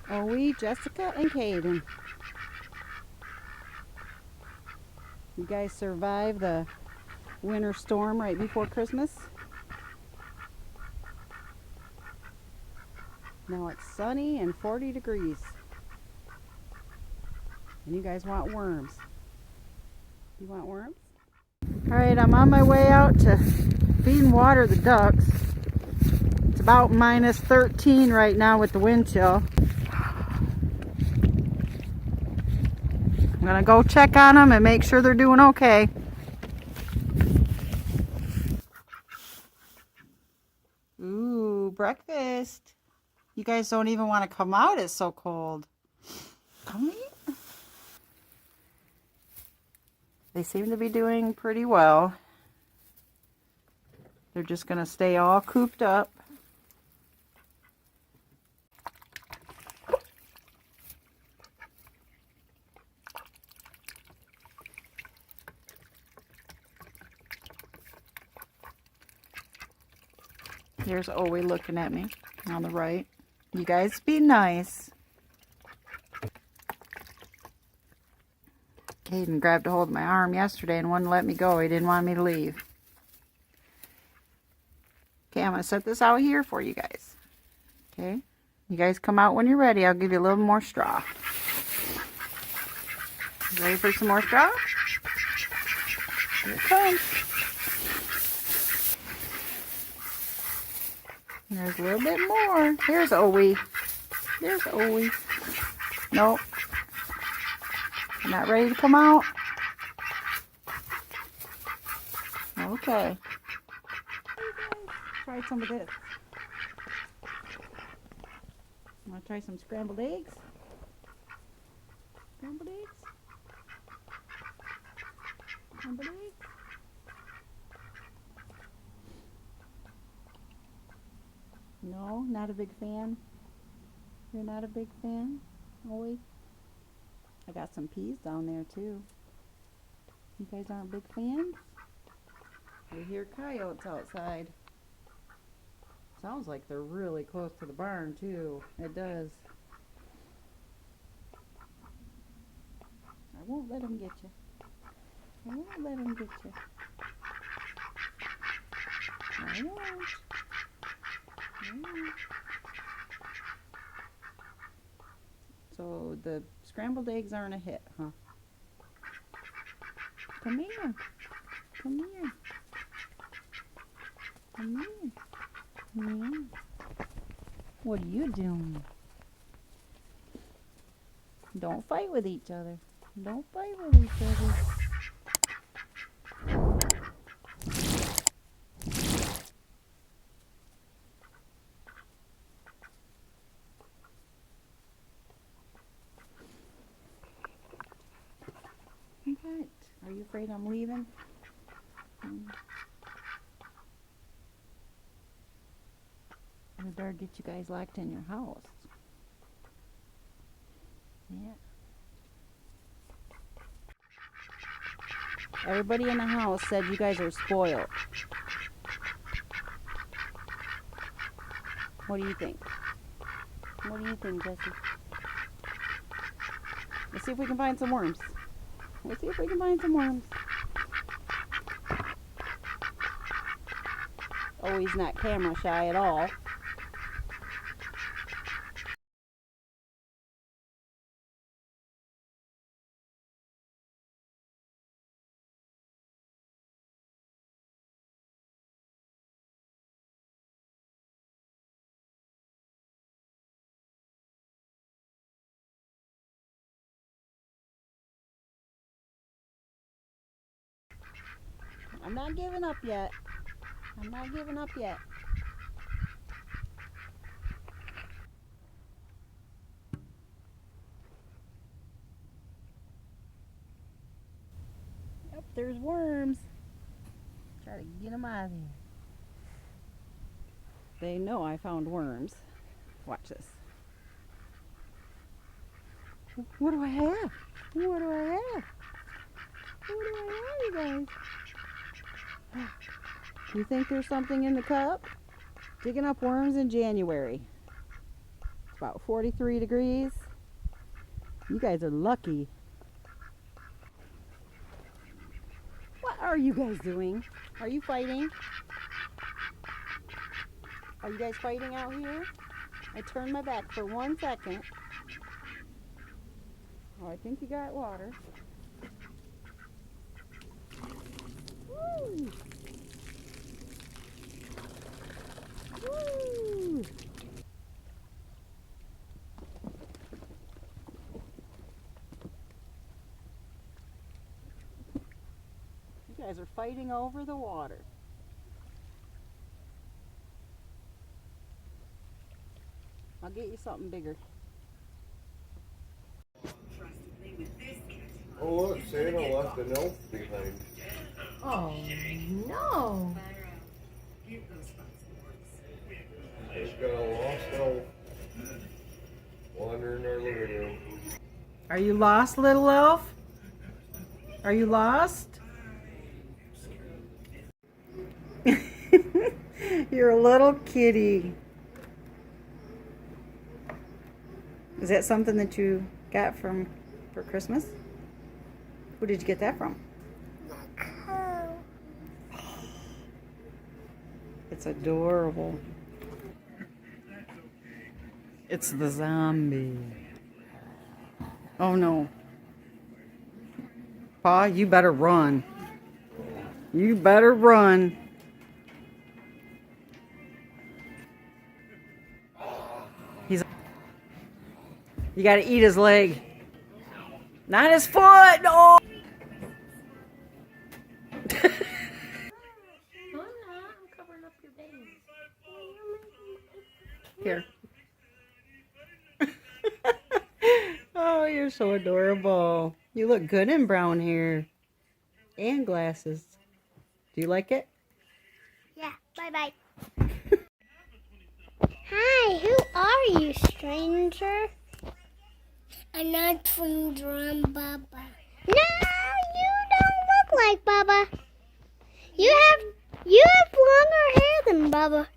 Owie, Jessica, and Caden. You guys survived the winter storm right before Christmas. Now it's sunny and 40 degrees. And you guys want worms. You want worms? Alright, I'm on my way out to feed and water the ducks. It's about minus 13 right now with the wind chill. I'm gonna go check on them and make sure they're doing okay. Ooh, breakfast. You guys don't even want to come out, it's so cold. Come eat. They seem to be doing pretty well. They're just gonna stay all cooped up. Here's Owie looking at me on the right. You guys be nice. Caden grabbed a hold of my arm yesterday and wouldn't let me go. He didn't want me to leave. Okay, I'm going to set this out here for you guys. Okay? You guys come out when you're ready. I'll give you a little more straw. Ready for some more straw? Here it comes. There's a little bit more. Here's Owie. There's Owie. Nope. Not ready to come out? Okay. Try some of this. Want to try some scrambled eggs? Scrambled eggs? Scrambled eggs? No, not a big fan. You're not a big fan, Owie? I got some peas down there too. You guys aren't big fans? I hear coyotes outside. Sounds like they're really close to the barn too. It does. I won't let them get you. I won't let them get you. I won't. I won't. So the scrambled eggs aren't a hit, huh? Come here. Come here. Come here. Yeah. What are you doing? Don't fight with each other. Don't fight with each other. What? Are you afraid I'm leaving? I better get you guys locked in your house. Yeah. Everybody in the house said you guys are spoiled. What do you think? What do you think, Jesse? Let's see if we can find some worms. Let's see if we can find some worms. Oh, he's not camera shy at all. I'm not giving up yet. I'm not giving up yet. Yep, there's worms. Try to get them out of there. They know I found worms. Watch this. What do I have? What do I have? What do I have, you guys? You think there's something in the cup? Digging up worms in January. About 43 degrees. You guys are lucky. What are you guys doing? Are you fighting? Are you guys fighting out here? I turned my back for 1 second. Oh, I think you got water. Woo! Woo! You guys are fighting over the water. I'll get you something bigger. Oh look, Santa left an elf behind. Oh no! He's got a lost elf wandering our living room. Are you lost, little elf? Are you lost? You're a little kitty. Is that something that you got for Christmas? Who did you get that from? It's adorable. It's the zombie. Oh no. Pa, you better run. You better run. You gotta eat his leg. Not his foot! No! I'm covering up your veins. Here. Oh, you're so adorable. You look good in brown hair. And glasses. Do you like it? Yeah, bye-bye. Hi, who are you, stranger? I'm not from Drum Baba. No, you don't look like Baba. You have longer hair than Baba.